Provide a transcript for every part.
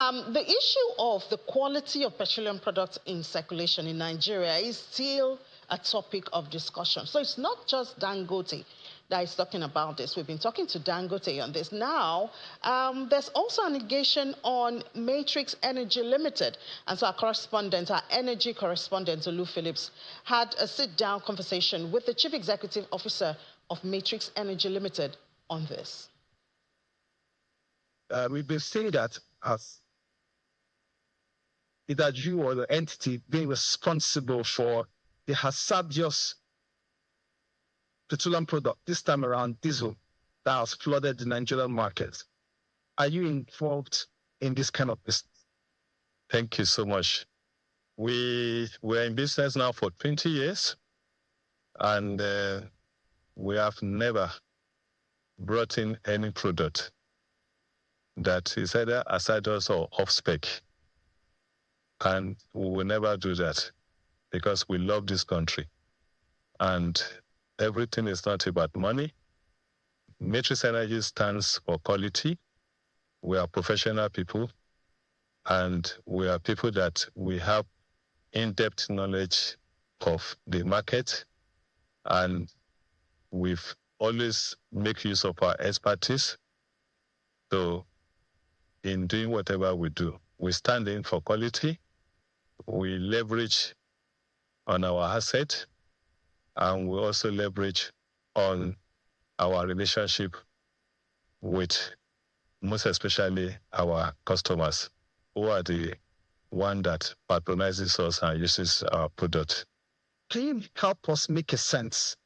The issue of the quality of petroleum products in circulation in Nigeria is still a topic of discussion. So it's not just Dangote that is talking about this. We've been talking to Dangote on this. Now, there's also an allegation on Matrix Energy Limited. And so our correspondent, our energy correspondent, Lou Phillips, had a sit-down conversation with the Chief Executive Officer of Matrix Energy Limited on this. We've been seeing that as either you or the entity being responsible for the hazardous petroleum product, this time around diesel, that has flooded the Nigerian market. Are you involved in this kind of business? Thank you so much. We're in business now for 20 years, and we have never brought in any product that is either hazardous or off-spec. And we will never do that because we love this country. And everything is not about money. Matrix Energy stands for quality. We are professional people, and we are people that we have in-depth knowledge of the market, and we've always make use of our expertise. So in doing whatever we do, we stand in for quality. We leverage on our asset, and we also leverage on our relationship with most especially our customers, who are the one that patronizes us and uses our product. Can you help us make a sense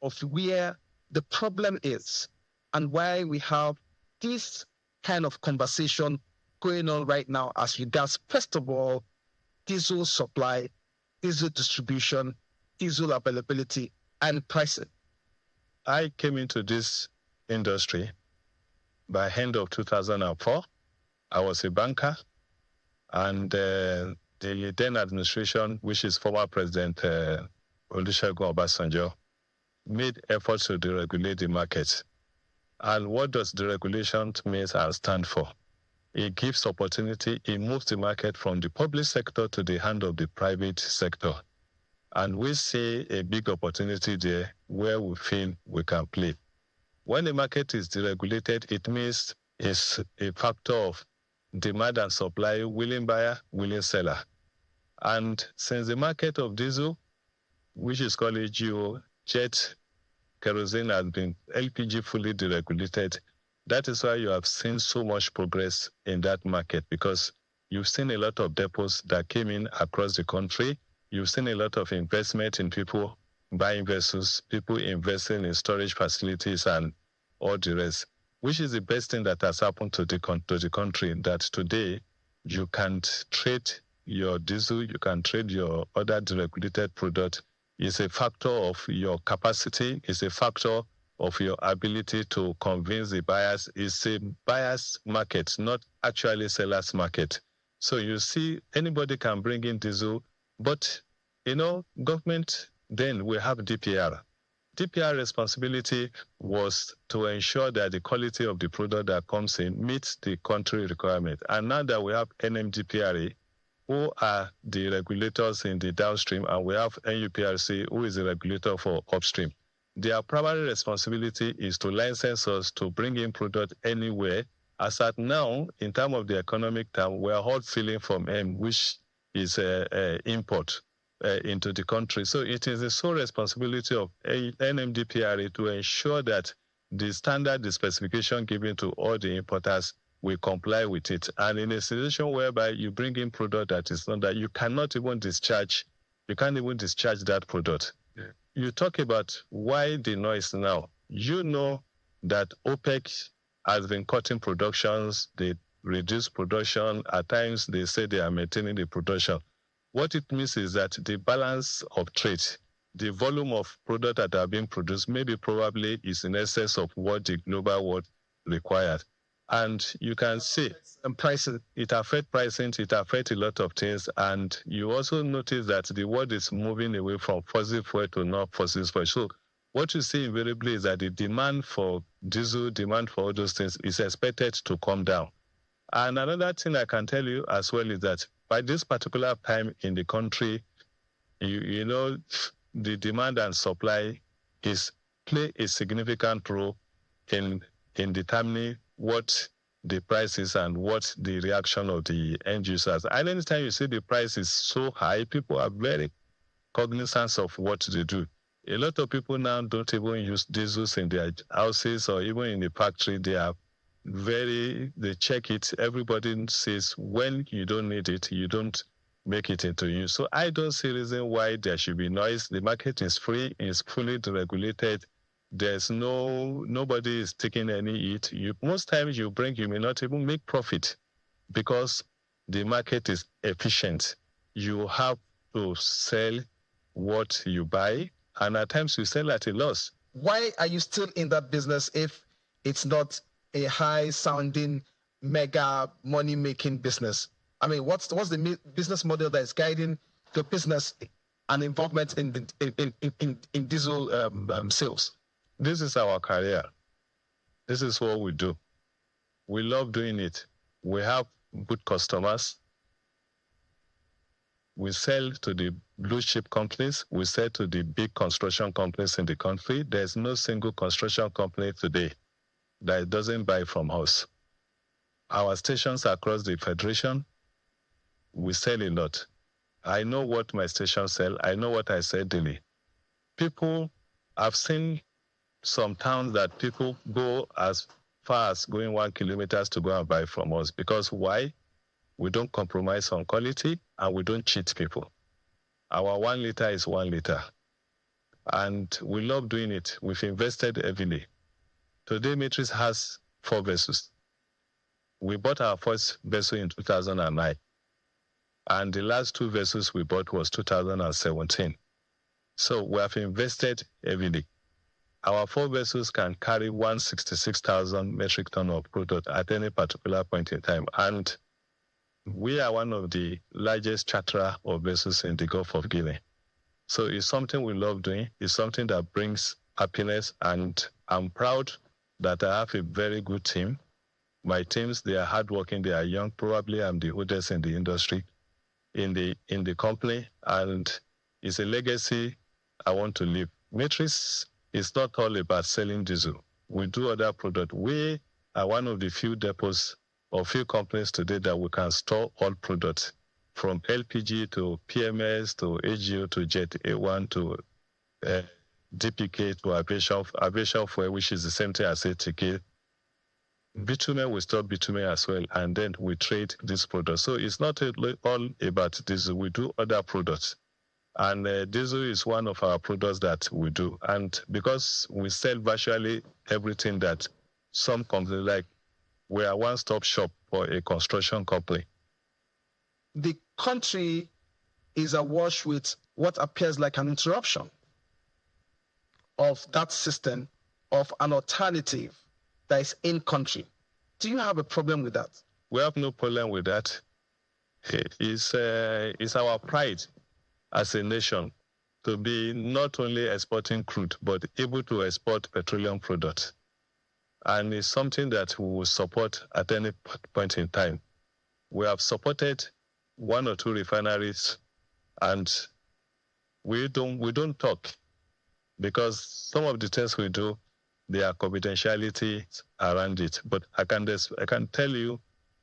of where the problem is and why we have this kind of conversation going on right now as regards, first of all, diesel supply, diesel distribution, diesel availability, and pricing? I came into this industry by end of 2004. I was a banker, and the then administration, which is former President Olusegun Obasanjo, made efforts to deregulate the market. And what does deregulation mean and stand for? It gives opportunity, it moves the market from the public sector to the hand of the private sector. And we see a big opportunity there where we feel we can play. When the market is deregulated, it means it's a factor of demand and supply, willing buyer, willing seller. And since the market of diesel, which is called AGO, jet, kerosene, has been LPG fully deregulated, that is why you have seen so much progress in that market, because you've seen a lot of depots that came in across the country. You've seen a lot of investment in people buying vessels, people investing in storage facilities and all the rest, which is the best thing that has happened to the country, that today you can trade your diesel, you can trade your other deregulated product. It's a factor of your capacity, it's a factor of your ability to convince the buyers. It's a buyer's market, not actually seller's market. So you see, anybody can bring in diesel, but, government then will have DPR. DPR responsibility was to ensure that the quality of the product that comes in meets the country requirement. And now that we have NMDPRA, who are the regulators in the downstream, and we have NUPRC, who is the regulator for upstream, their primary responsibility is to license us to bring in product anywhere. As at now, in terms of the economic term, we are all feeling from M, which is import into the country. So it is the sole responsibility of NMDPRA to ensure that the standard, the specification given to all the importers, will comply with it. And in a situation whereby you bring in product that is not that, you can't even discharge that product. Yeah. You talk about why the noise now. You know that OPEC has been cutting productions, they reduce production. At times, they say they are maintaining the production. What it means is that the balance of trade, the volume of product that are being produced, maybe probably is in excess of what the global world required. And you can see pricing, it affects pricing, it affects a lot of things. And you also notice that the world is moving away from fossil fuel to non-fossil fuel. So what you see invariably is that the demand for diesel, demand for all those things is expected to come down. And another thing I can tell you as well is that by this particular time in the country, you know, the demand and supply play a significant role in determining what the price is and what the reaction of the end users. And anytime you see the price is so high, people are very cognizant of what they do. A lot of people now don't even use diesels in their houses or even in the factory. They check it. Everybody says when you don't need it, you don't make it into use. So I don't see reason why there should be noise. The market is free, it's fully regulated. There's nobody is taking any hit. Most times you may not even make profit because the market is efficient. You have to sell what you buy, and at times you sell at a loss. Why are you still in that business if it's not a high-sounding, mega money-making business? I mean, what's the business model that is guiding the business and involvement in diesel sales? This is our career. This is what we do. We love doing it. We have good customers. We sell to the blue chip companies. We sell to the big construction companies in the country. There's no single construction company today that doesn't buy from us. Our stations across the Federation, we sell a lot. I know what my stations sell. I know what I sell daily. I've seen some towns that people go as far as going 1 kilometer to go and buy from us. Because why? We don't compromise on quality and we don't cheat people. Our 1 liter is 1 liter. And we love doing it. We've invested heavily. Today, Matrix has 4 vessels. We bought our first vessel in 2009. And the last 2 vessels we bought was 2017. So we have invested heavily. Our 4 vessels can carry 166,000 metric tons of product at any particular point in time. And we are one of the largest charterer of vessels in the Gulf of Guinea. So it's something we love doing. It's something that brings happiness. And I'm proud that I have a very good team. My teams, they are hardworking, they are young. Probably I'm the oldest in the industry, in the company. And it's a legacy I want to leave. Matrix is not all about selling diesel. We do other products. We are one of the few depots or few companies today that we can store all products, from LPG to PMS to AGO to Jet A1 to DPK to aviation fuel, which is the same thing as ATK. Bitumen, we store bitumen as well, and then we trade this product. So it's not all about diesel. We do other products. And diesel is one of our products that we do. And because we sell virtually everything that some companies like, we are one-stop shop for a construction company. The country is awash with what appears like an interruption of that system, of an alternative that is in country. Do you have a problem with that? We have no problem with that. It's our pride as a nation to be not only exporting crude, but able to export petroleum products. And it's something that we will support at any point in time. We have supported 1 or 2 refineries, and we don't talk, because some of the things we do, there are confidentiality around it. But I can tell you,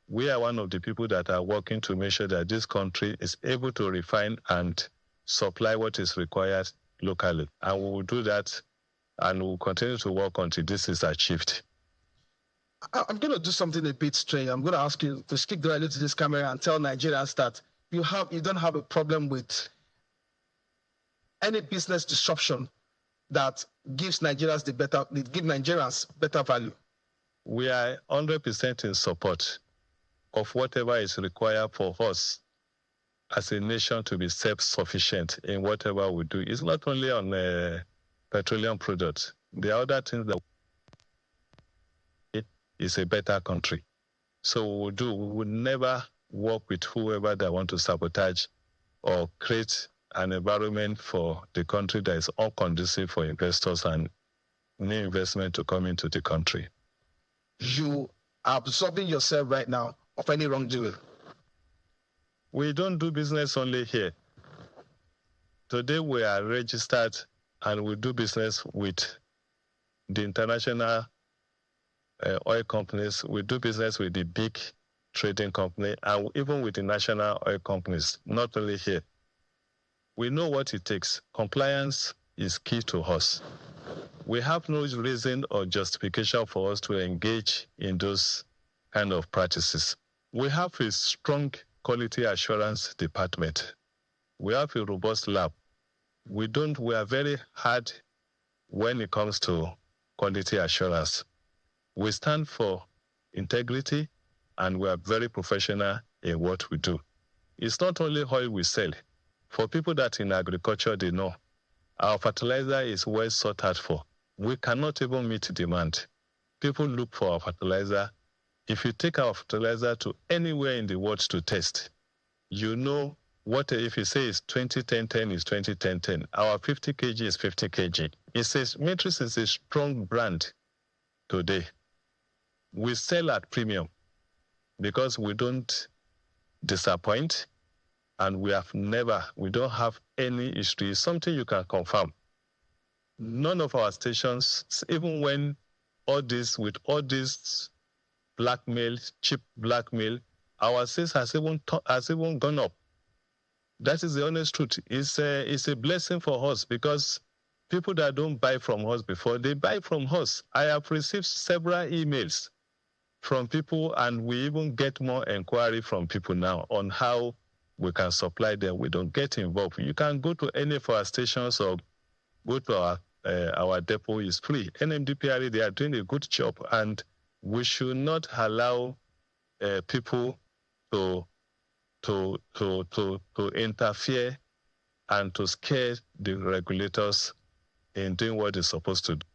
we are one of the people that are working to make sure that this country is able to refine and supply what is required locally. And we will do that, and we'll continue to work until this is achieved. I'm going to do something a bit strange. I'm going to ask you to speak directly to this camera and tell Nigerians that you don't have a problem with any business disruption that gives Nigerians better value. We are 100% in support of whatever is required for us as a nation to be self-sufficient in whatever we do. It's not only on petroleum products. There are other things that is a better country. So we will never work with whoever that want to sabotage or create an environment for the country that is unconducive for investors and new investment to come into the country. You are absorbing yourself right now of any wrongdoing? We don't do business only here. Today we are registered and we do business with the international oil companies. We do business with the big trading company and even with the national oil companies, not only here. We know what it takes. Compliance is key to us. We have no reason or justification for us to engage in those kind of practices. We have a strong quality assurance department. We have a robust lab. We are very hard when it comes to quality assurance. We stand for integrity and we are very professional in what we do. It's not only oil we sell. For people that in agriculture, they know our fertilizer is well sought out for. We cannot even meet demand. People look for our fertilizer. If you take our fertilizer to anywhere in the world to test, you know what if you say it's 20-10-10 is 20-10-10. Our 50 kg is 50 kg. It says Matrix is a strong brand today. We sell at premium because we don't disappoint and we don't have any history. Something you can confirm. None of our stations, even when with all this blackmail, cheap blackmail, our sales has even gone up. That is the honest truth. It's a blessing for us because people that don't buy from us before, they buy from us. I have received several emails from people and we even get more inquiry from people now on how we can supply them. We don't get involved. You can go to any of our stations or go to our depot. Is free. NMDPRA, they are doing a good job and we should not allow people to interfere and to scare the regulators in doing what they're supposed to do.